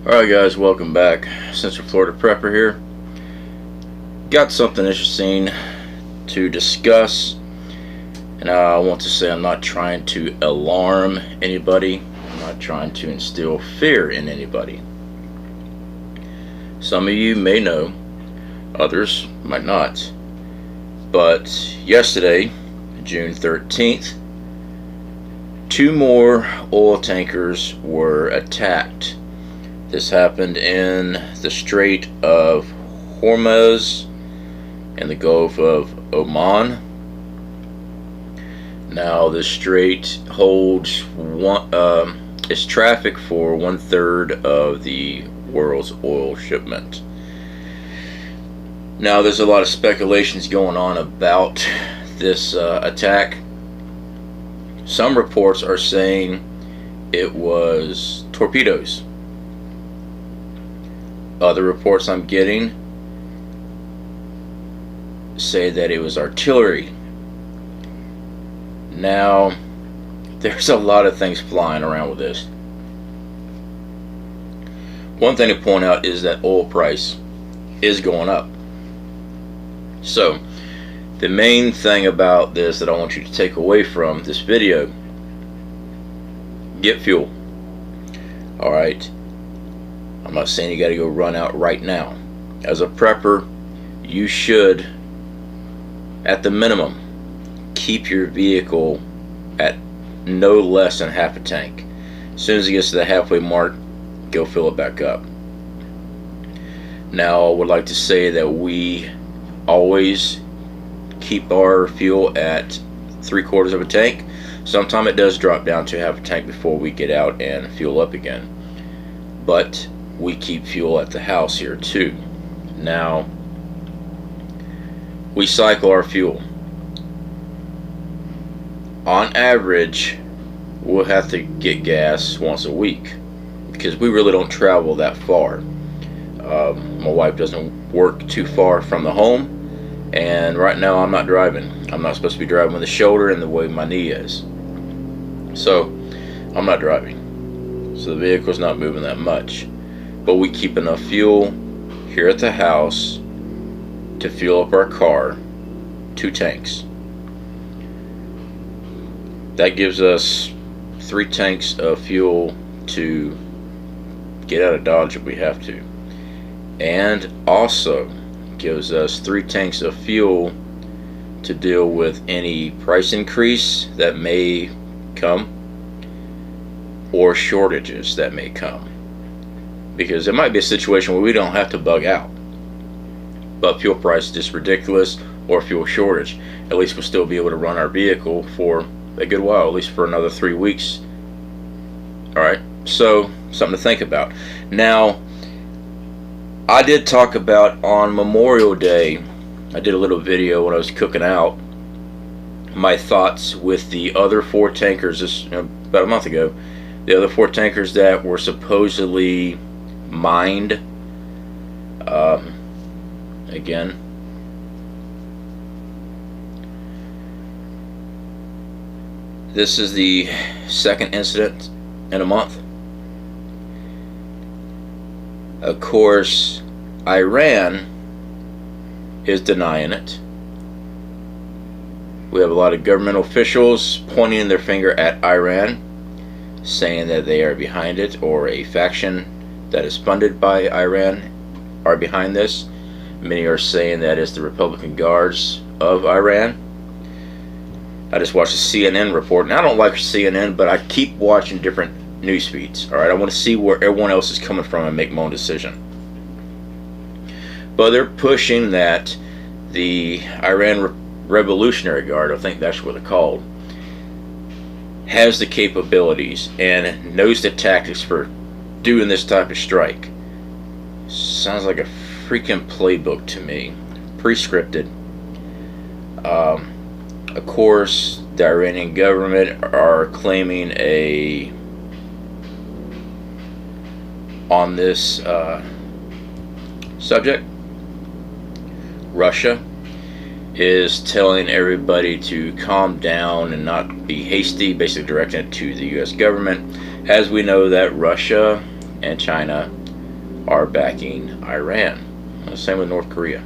Alright guys, welcome back. Central Florida Prepper here. Got something interesting to discuss, and I want to say I'm not trying to alarm anybody. I'm not trying to instill fear in anybody. Some of you may know, others might not. But yesterday, June 13th, 2 more oil tankers were attacked. This happened in the Strait of Hormuz in the Gulf of Oman. Now, the strait holds its traffic for 1/3 of the world's oil shipment. Now, there's a lot of speculations going on about this attack. Some reports are saying it was torpedoes. Other reports I'm getting say that it was artillery. Now, there's a lot of things flying around with this. One thing to point out is that oil price is going up. So, the main thing about this that I want you to take away from this video: get fuel. Alright? I'm not saying you got to go run out right now. As a prepper, you should, at the minimum, keep your vehicle at no less than half a tank. As soon as it gets to the halfway mark, go fill it back up. Now, I would like to say that we always keep our fuel at 3/4 of a tank. Sometimes it does drop down to half a tank before we get out and fuel up again. But we keep fuel at the house here too. Now, we cycle our fuel. On average, we'll have to get gas once a week because we really don't travel that far. My wife doesn't work too far from the home, and right now I'm not driving. I'm not supposed to be driving with the shoulder and the way my knee is. So, I'm not driving. So the vehicle's not moving that much. But we keep enough fuel here at the house to fuel up our car, 2 tanks. That gives us 3 tanks of fuel to get out of Dodge if we have to. And also gives us 3 tanks of fuel to deal with any price increase that may come or shortages that may come. Because it might be a situation where we don't have to bug out, but fuel price is just ridiculous, or fuel shortage. At least we'll still be able to run our vehicle for a good while, at least for another 3 weeks. Alright, so something to think about. Now, I did talk about on Memorial Day, I did a little video when I was cooking out, my thoughts with the other 4 tankers about a month ago. The other 4 tankers that were supposedly mined. Again, this is the 2nd incident in a month. Of course, Iran is denying it. We have a lot of government officials pointing their finger at Iran, saying that they are behind it, or a faction that is funded by Iran are behind this. Many are saying that it's the Republican Guards of Iran. I just watched a CNN report, and I don't like CNN, but I keep watching different news feeds. Alright, I want to see where everyone else is coming from and make my own decision. But they're pushing that the Iran Revolutionary Guard, I think that's what they're called, has the capabilities and knows the tactics for doing this type of strike. Sounds like a freaking playbook to me, pre-scripted. Of course, the Iranian government are claiming on this subject. Russia is telling everybody to calm down and not be hasty, basically directing it to the U.S. government. As we know that Russia and China are backing Iran. Same with North Korea.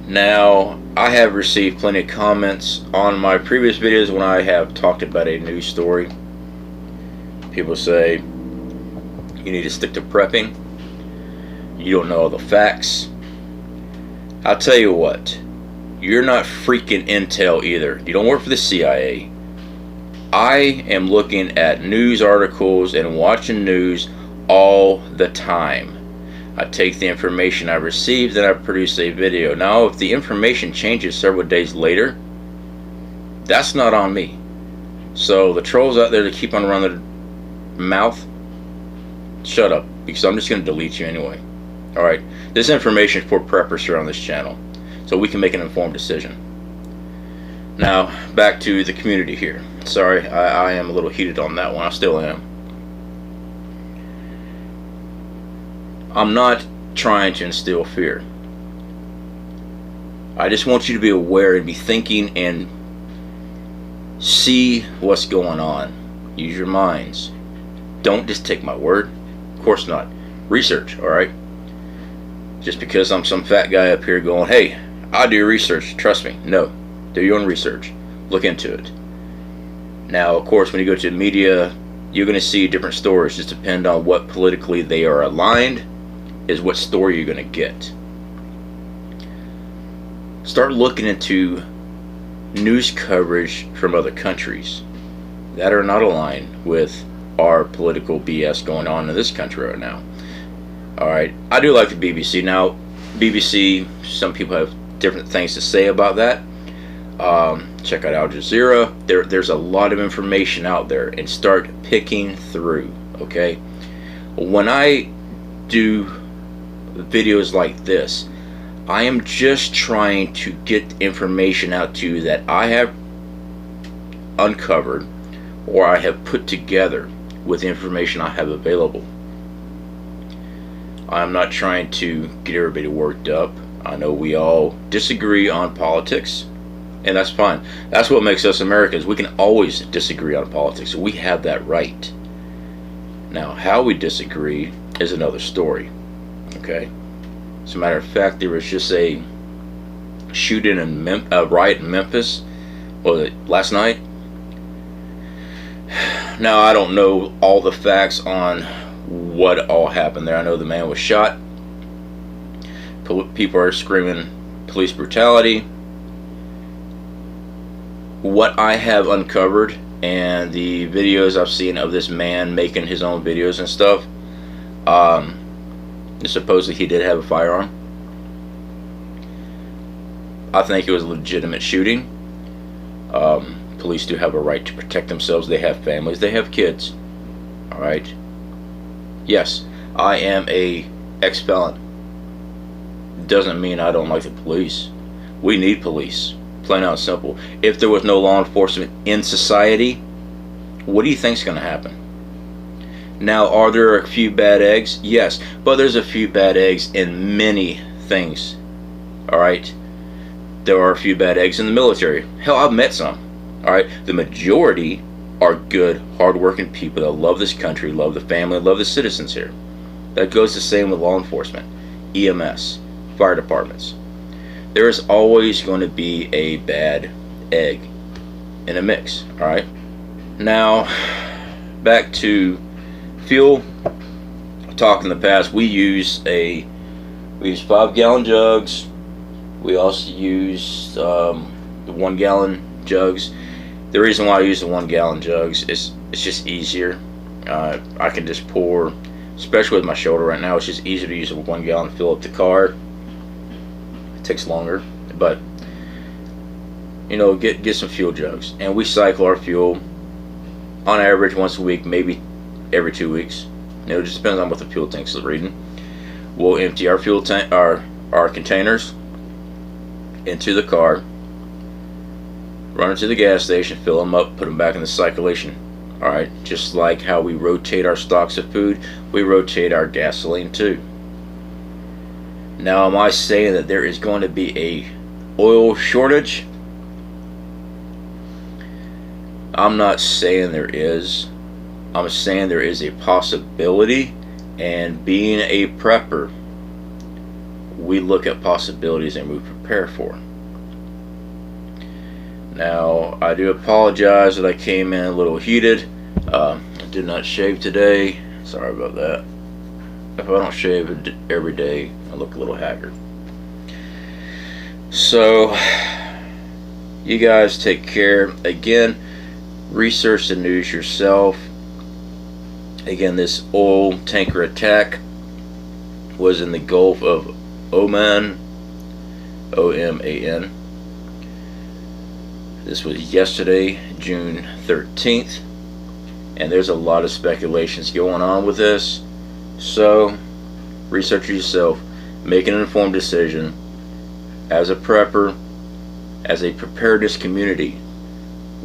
Now, I have received plenty of comments on my previous videos when I have talked about a news story. People say, you need to stick to prepping. You don't know all the facts. I'll tell you what, you're not freaking intel either. You don't work for the CIA. I am looking at news articles and watching news all the time. I take the information I received and I produce a video. Now, if the information changes several days later, that's not on me. So the trolls out there that keep on running their mouth, shut up, because I'm just going to delete you anyway. Alright, this information is for preppers here on this channel, so we can make an informed decision. Now, back to the community here. Sorry, I am a little heated on that one. I still am. I'm not trying to instill fear. I just want you to be aware and be thinking and see what's going on. Use your minds. Don't just take my word. Of course not. Research, alright? Just because I'm some fat guy up here going, hey, I do research, trust me. No. Do your own research. Look into it. Now, of course, when you go to the media, you're going to see different stories. Just depend on what politically they are aligned is what story you're going to get. Start looking into news coverage from other countries that are not aligned with our political BS going on in this country right now. Alright, I do like the BBC. Now, BBC, some people have different things to say about that. Check out Al Jazeera. There's a lot of information out there, and start picking through, okay? When I do videos like this, I am just trying to get information out to you that I have uncovered or I have put together with the information I have available. I'm not trying to get everybody worked up. I know we all disagree on politics, and that's fine. That's what makes us Americans. We can always disagree on politics. We have that right. Now, how we disagree is another story. Okay? As a matter of fact, there was just a shooting in riot in Memphis last night. Now, I don't know all the facts on what all happened there. I know the man was shot. People are screaming police brutality. What I have uncovered and the videos I've seen of this man making his own videos and stuff, supposedly he did have a firearm. I think it was a legitimate shooting. Police do have a right to protect themselves. They have families. They have kids. Alright? Yes, I am a ex-felon. Doesn't mean I don't like the police. We need police. Plain out simple. If there was no law enforcement in society, what do you think's going to happen? Now, are there a few bad eggs? Yes, but there's a few bad eggs in many things. Alright? There are a few bad eggs in the military. Hell, I've met some. Alright? The majority are good, hard-working people that love this country, love the family, love the citizens here. That goes the same with law enforcement, EMS, fire departments. There is always going to be a bad egg in a mix. Alright? Now, back to fuel. I talked in the past, we use 5-gallon jugs. We also use the 1-gallon jugs. The reason why I use the 1-gallon jugs is it's just easier. I can just pour, especially with my shoulder right now, it's just easier to use a 1-gallon, fill up the car. It takes longer, but you know, get some fuel jugs, and we cycle our fuel on average once a week, maybe every 2 weeks. You know, it just depends on what the fuel tanks are reading. We'll empty our fuel tank, our containers into the car, run it to the gas station, fill them up, put them back in the circulation. Alright, just like how we rotate our stocks of food, we rotate our gasoline too. Now, am I saying that there is going to be a oil shortage? I'm not saying there is. I'm saying there is a possibility, and being a prepper, we look at possibilities and we prepare for them. Now, I do apologize that I came in a little heated. I did not shave today. Sorry about that. If I don't shave every day, I look a little haggard. So, you guys take care. Again, research the news yourself. Again, this oil tanker attack was in the Gulf of Oman, O-M-A-N. This was yesterday, June 13th, and there's a lot of speculations going on with this. So, research yourself, make an informed decision. As a prepper, as a preparedness community,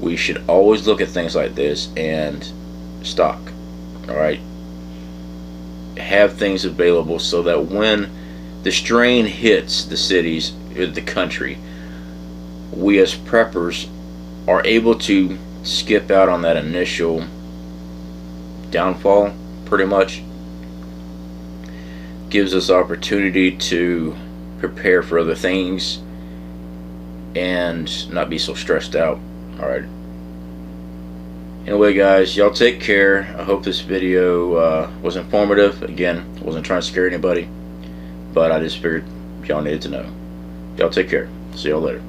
we should always look at things like this and stock. Alright? Have things available so that when the strain hits the cities, the country, we as preppers are able to skip out on that initial downfall, pretty much. Gives us opportunity to prepare for other things and not be so stressed out. Alright. Anyway, guys, y'all take care. I hope this video was informative. Again, I wasn't trying to scare anybody, but I just figured y'all needed to know. Y'all take care. See y'all later.